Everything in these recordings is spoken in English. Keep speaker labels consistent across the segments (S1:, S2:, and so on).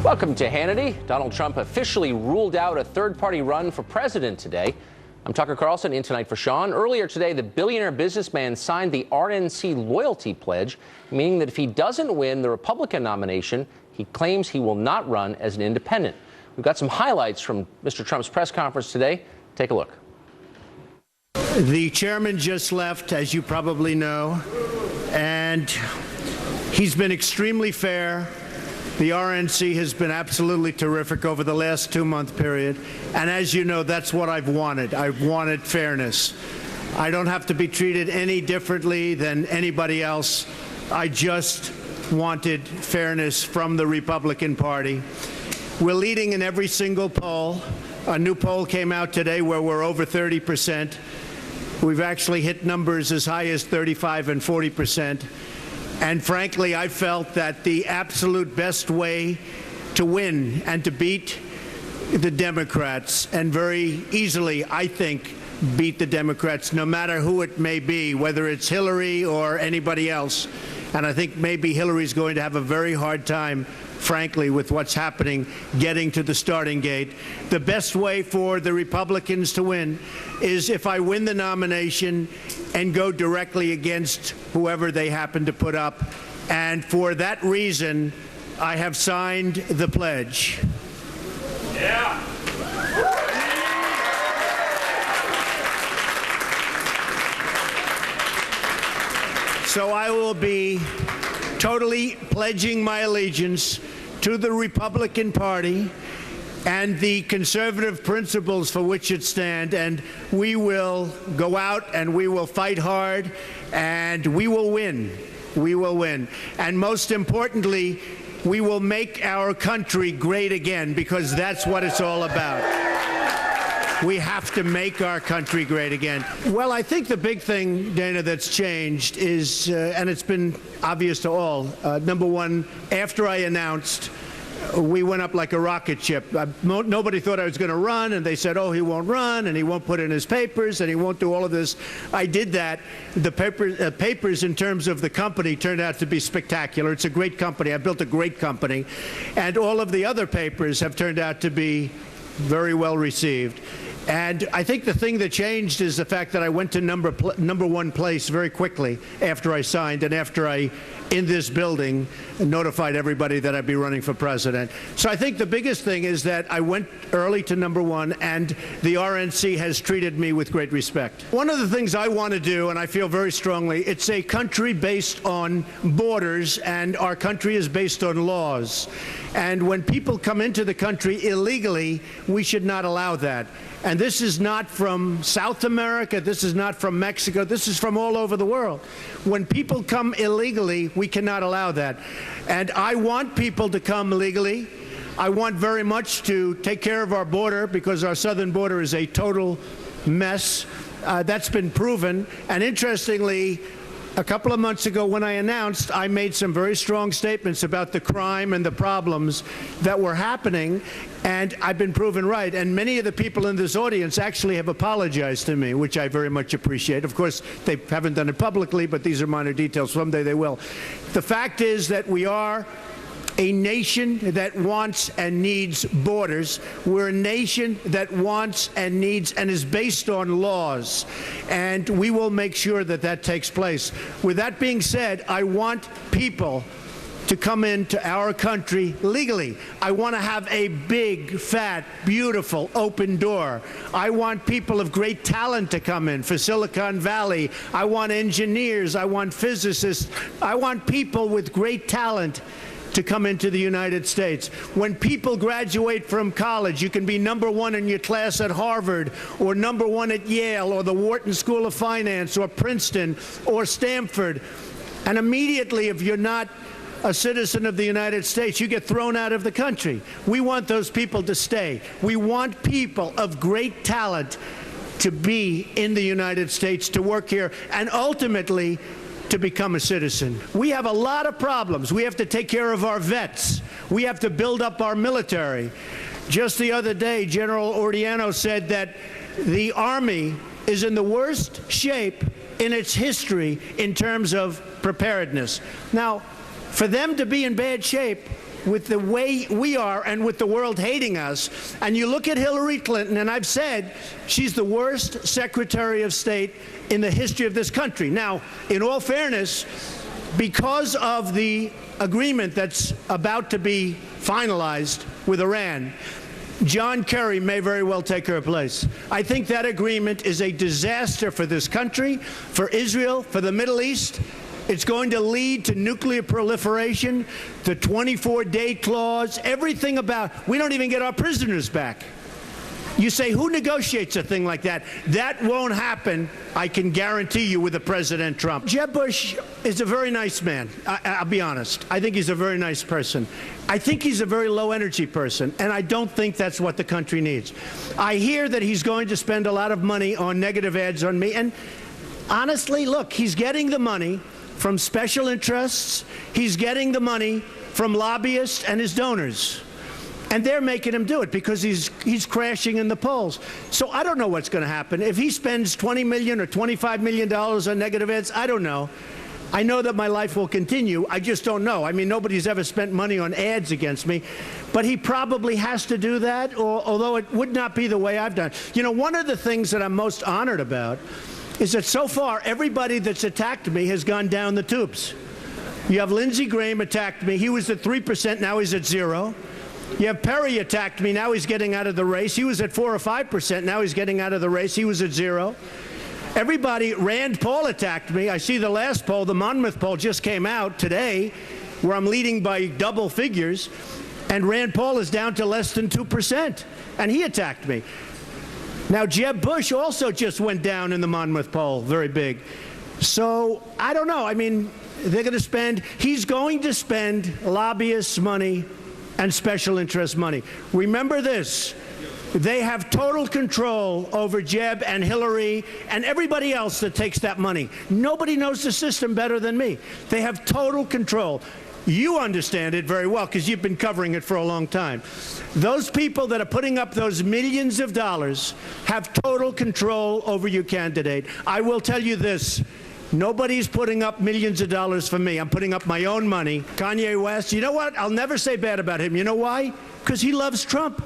S1: Welcome to Hannity. Donald Trump officially ruled out a third-party run for president today. I'm Tucker Carlson, in tonight for Sean. Earlier today, the billionaire businessman signed the RNC loyalty pledge, meaning that if he doesn't win the Republican nomination, he claims he will not run as an independent. We've got some highlights from Mr. Trump's press conference today. Take a look.
S2: The chairman just left, as you probably know, and he's been extremely fair. The RNC has been absolutely terrific over the last 2-month period. And as you know, that's what I've wanted. I've wanted fairness. I don't have to be treated any differently than anybody else. I just wanted fairness from the Republican Party. We're leading in every single poll. A new poll came out today where we're over 30%. We've actually hit numbers as high as 35 and 40%. And frankly, I felt that the absolute best way to win and to beat the Democrats, and very easily, I think, beat the Democrats, no matter who it may be, whether it's Hillary or anybody else. And I think maybe Hillary's going to have a very hard time, frankly, with what's happening, getting to the starting gate. The best way for the Republicans to win is if I win the nomination and go directly against whoever they happen to put up. And for that reason, I have signed the pledge.
S3: Yeah.
S2: So I will be totally pledging my allegiance to the Republican Party and the conservative principles for which it stands, and we will go out and we will fight hard, and we will win. We will win. And most importantly, we will make our country great again, because that's what it's all about. We have to make our country great again. Well, I think the big thing, Dana, that's changed is, and it's been obvious to all, number one, after I announced, we went up like a rocket ship. Nobody thought I was going to run, and they said, oh, he won't run, and he won't put in his papers, and he won't do all of this. I did that. The papers in terms of the company turned out to be spectacular. It's a great company. I built a great company. And all of the other papers have turned out to be very well received. And I think the thing that changed is the fact that I went to number one place very quickly after I signed, and after I, in this building, notified everybody that I'd be running for president. So I think the biggest thing is that I went early to number one, and the RNC has treated me with great respect. One of the things I want to do, and I feel very strongly, it's a country based on borders, and our country is based on laws. And when people come into the country illegally, we should not allow that. And this is not from South America, this is not from Mexico, this is from all over the world. When people come illegally, we cannot allow that. And I want people to come legally. I want very much to take care of our border, because our southern border is a total mess. That's been proven. And interestingly, a couple of months ago when I announced, I made some very strong statements about the crime and the problems that were happening, and I've been proven right. And many of the people in this audience actually have apologized to me, which I very much appreciate. Of course, they haven't done it publicly, but these are minor details. Someday they will. The fact is that we are a nation that wants and needs borders. We're a nation that wants and needs and is based on laws. And we will make sure that that takes place. With that being said, I want people to come into our country legally. I want to have a big, fat, beautiful, open door. I want people of great talent to come in for Silicon Valley. I want engineers. I want physicists. I want people with great talent to come into the United States. When people graduate from college, you can be number one in your class at Harvard, or number one at Yale, or the Wharton School of Finance, or Princeton, or Stanford. And immediately, if you're not a citizen of the United States, you get thrown out of the country. We want those people to stay. We want people of great talent to be in the United States, to work here, and ultimately to become a citizen. We have a lot of problems. We have to take care of our vets. We have to build up our military. Just the other day, General Ordiano said that the Army is in the worst shape in its history in terms of preparedness. Now, for them to be in bad shape, with the way we are and with the world hating us, and you look at Hillary Clinton, and I've said she's the worst Secretary of State in the history of this country. Now, in all fairness, because of the agreement that's about to be finalized with Iran, John Kerry may very well take her place. I think that agreement is a disaster for this country, for Israel, for the Middle East. It's going to lead to nuclear proliferation, the 24-day clause, everything about, we don't even get our prisoners back. You say, who negotiates a thing like that? That won't happen, I can guarantee you, with President Trump. Jeb Bush is a very nice man. I'll be honest. I think he's a very nice person. I think he's a very low-energy person, and I don't think that's what the country needs. I hear that he's going to spend a lot of money on negative ads on me, and honestly, look, he's getting the money from special interests. He's getting the money from lobbyists and his donors. And they're making him do it because he's crashing in the polls. So I don't know what's going to happen. If he spends $20 million or $25 million on negative ads, I don't know. I know that my life will continue. I just don't know. I mean, nobody's ever spent money on ads against me. But he probably has to do that, although it would not be the way I've done. You know, one of the things that I'm most honored about is that so far everybody that's attacked me has gone down the tubes. You have Lindsey Graham attacked me. He was at 3%. Now he's at 0%. You have Perry attacked me. Now he's getting out of the race. He was at 4 or 5%. Now he's getting out of the race. He was at 0%. Everybody, Rand Paul attacked me. I see the last poll, the Monmouth poll, just came out today, where I'm leading by double figures, and Rand Paul is down to less than 2%, and he attacked me. Now, Jeb Bush also just went down in the Monmouth poll, very big. So, I don't know. I mean, he's going to spend lobbyists' money and special interest money. Remember this. They have total control over Jeb and Hillary and everybody else that takes that money. Nobody knows the system better than me. They have total control. You understand it very well because you've been covering it for a long time. Those people that are putting up those millions of dollars have total control over your candidate. I will tell you this. Nobody's putting up millions of dollars for me. I'm putting up my own money. Kanye West, you know what? I'll never say bad about him. You know why? Because he loves Trump.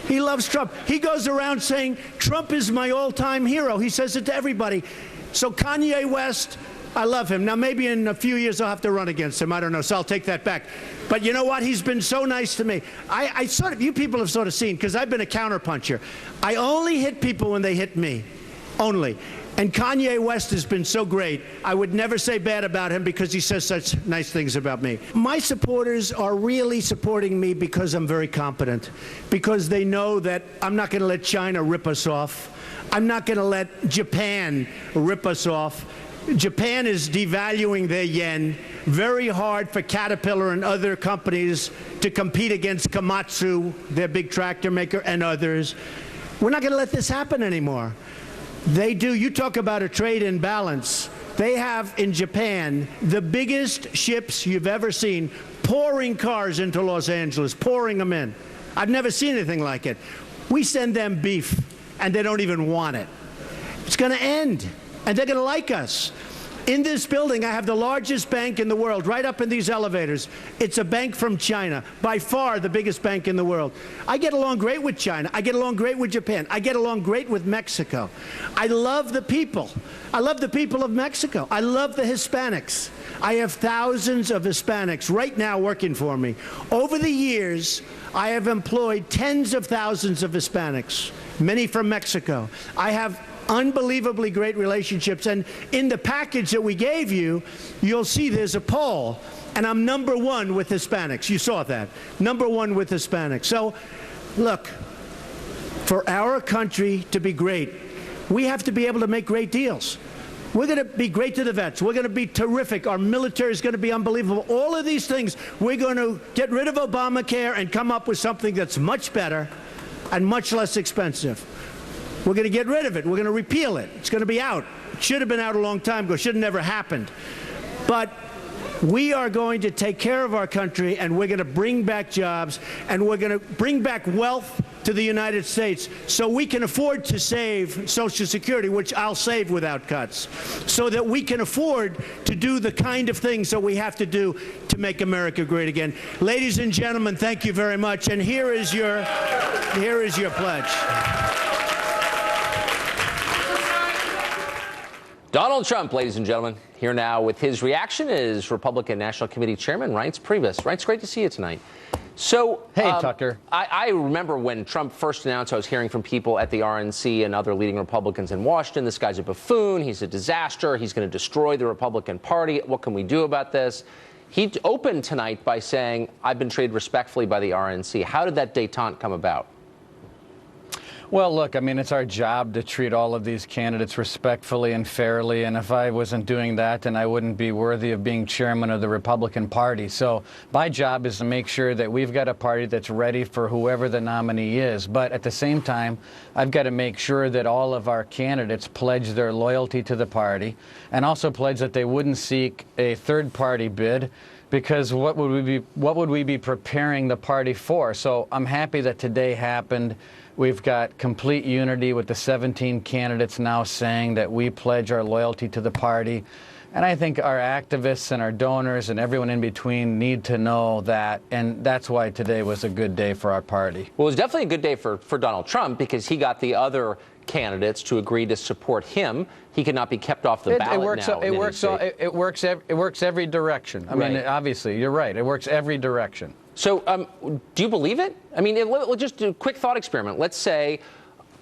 S2: He loves Trump. He goes around saying, Trump is my all-time hero. He says it to everybody. So Kanye West, I love him. Now, maybe in a few years I'll have to run against him. I don't know, so I'll take that back. But you know what? He's been so nice to me. I sort of, you people have sort of seen, because I've been a counterpuncher. I only hit people when they hit me. Only. And Kanye West has been so great. I would never say bad about him because he says such nice things about me. My supporters are really supporting me because I'm very competent, because they know that I'm not going to let China rip us off. I'm not going to let Japan rip us off. Japan is devaluing their yen. Very hard for Caterpillar and other companies to compete against Komatsu, their big tractor maker, and others. We're not going to let this happen anymore. They do. You talk about a trade imbalance. They have in Japan the biggest ships you've ever seen, pouring cars into Los Angeles, pouring them in. I've never seen anything like it. We send them beef, and they don't even want it. It's going to end, and they're going to like us. In this building, I have the largest bank in the world, right up in these elevators. It's a bank from China, by far the biggest bank in the world. I get along great with China. I get along great with Japan. I get along great with Mexico. I love the people. I love the people of Mexico. I love the Hispanics. I have thousands of Hispanics right now working for me. Over the years, I have employed tens of thousands of Hispanics, many from Mexico. I have unbelievably great relationships, and in the package that we gave you, you'll see there's a poll, and I'm #1 with Hispanics. You saw that. #1 with Hispanics. So, look, for our country to be great, we have to be able to make great deals. We're going to be great to the vets. We're going to be terrific. Our military is going to be unbelievable. All of these things, we're going to get rid of Obamacare and come up with something that's much better and much less expensive. We're going to get rid of it. We're going to repeal it. It's going to be out. It should have been out a long time ago. It should have never happened. But We are going to take care of our country, and we're going to bring back jobs, and we're going to bring back wealth to the United States so we can afford to save Social Security, which I'll save without cuts, so that we can afford to do the kind of things that we have to do to make America great again. Ladies and gentlemen, thank you very much. And here is your pledge.
S1: Donald Trump, ladies and gentlemen, here now with his reaction is Republican National Committee Chairman Reince Priebus. Reince, great to see you tonight. So,
S4: hey, Tucker.
S1: I remember when Trump first announced, I was hearing from people at the RNC and other leading Republicans in Washington, this guy's a buffoon, he's a disaster, he's going to destroy the Republican Party, what can we do about this? He opened tonight by saying, I've been treated respectfully by the RNC. How did that détente come about?
S4: Well, look, I mean, it's our job to treat all of these candidates respectfully and fairly, and if I wasn't doing that, then I wouldn't be worthy of being chairman of the Republican Party. So my job is to make sure that we've got a party that's ready for whoever the nominee is. But at the same time, I've got to make sure that all of our candidates pledge their loyalty to the party and also pledge that they wouldn't seek a third-party bid, because what would we be preparing the party for? So I'm happy that today happened. We've got complete unity with the 17 candidates now saying that we pledge our loyalty to the party. And I think our activists and our donors and everyone in between need to know that. And that's why today was a good day for our party.
S1: Well, it was definitely a good day for Donald Trump because he got the other candidates to agree to support him. He could not be kept off the ballot now.
S4: It works every direction. I mean, obviously, you're right. It works every direction.
S1: So do you believe it? I mean, we'll just do a quick thought experiment. Let's say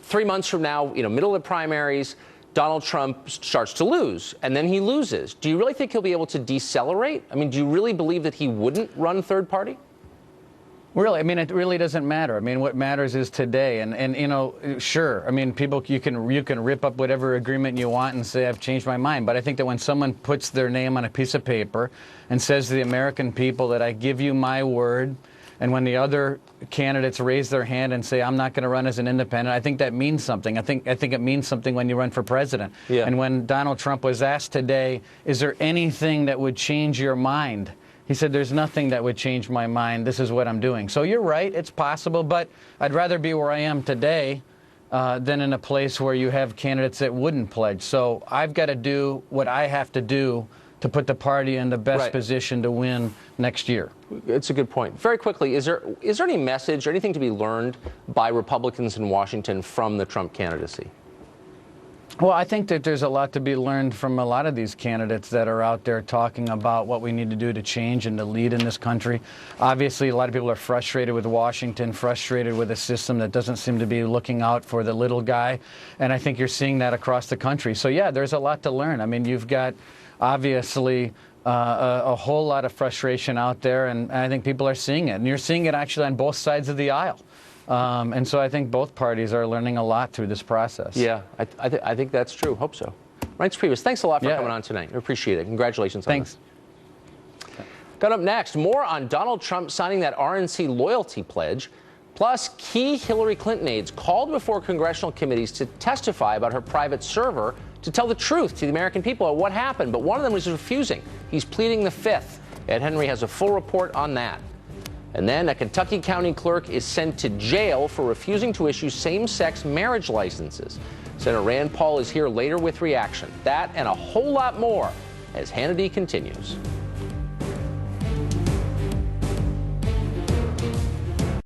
S1: 3 months from now, middle of the primaries, Donald Trump starts to lose, and then he loses. Do you really think he'll be able to decelerate? I mean, do you really believe that he wouldn't run third party?
S4: Really, I mean, it really doesn't matter. I mean, what matters is today. And sure, I mean, people, you can rip up whatever agreement you want and say, I've changed my mind. But I think that when someone puts their name on a piece of paper and says to the American people that I give you my word, and when the other candidates raise their hand and say, I'm not going to run as an independent, I think that means something. I think it means something when you run for president. Yeah. And when Donald Trump was asked today, is there anything that would change your mind? He said, there's nothing that would change my mind. This is what I'm doing. So you're right. It's possible. But I'd rather be where I am today than in a place where you have candidates that wouldn't pledge. So I've got to do what I have to do to put the party in the best position to win next year.
S1: It's a good point. Very quickly, is there any message or anything to be learned by Republicans in Washington from the Trump candidacy?
S4: Well, I think that there's a lot to be learned from a lot of these candidates that are out there talking about what we need to do to change and to lead in this country. Obviously, a lot of people are frustrated with Washington, frustrated with a system that doesn't seem to be looking out for the little guy. And I think you're seeing that across the country. So, yeah, there's a lot to learn. I mean, you've got, obviously, a whole lot of frustration out there, and I think people are seeing it. And you're seeing it actually on both sides of the aisle. And so I think both parties are learning a lot through this process.
S1: Yeah, I think that's true. Hope so. Reince Priebus, thanks a lot for coming on tonight. I appreciate it. Congratulations on
S4: Thanks.
S1: That. Coming up next, more on Donald Trump signing that RNC loyalty pledge, plus key Hillary Clinton aides called before congressional committees to testify about her private server to tell the truth to the American people about what happened. But one of them was refusing. He's pleading the fifth. Ed Henry has a full report on that. And then a Kentucky county clerk is sent to jail for refusing to issue same-sex marriage licenses. Senator Rand Paul is here later with reaction. That and a whole lot more as Hannity continues.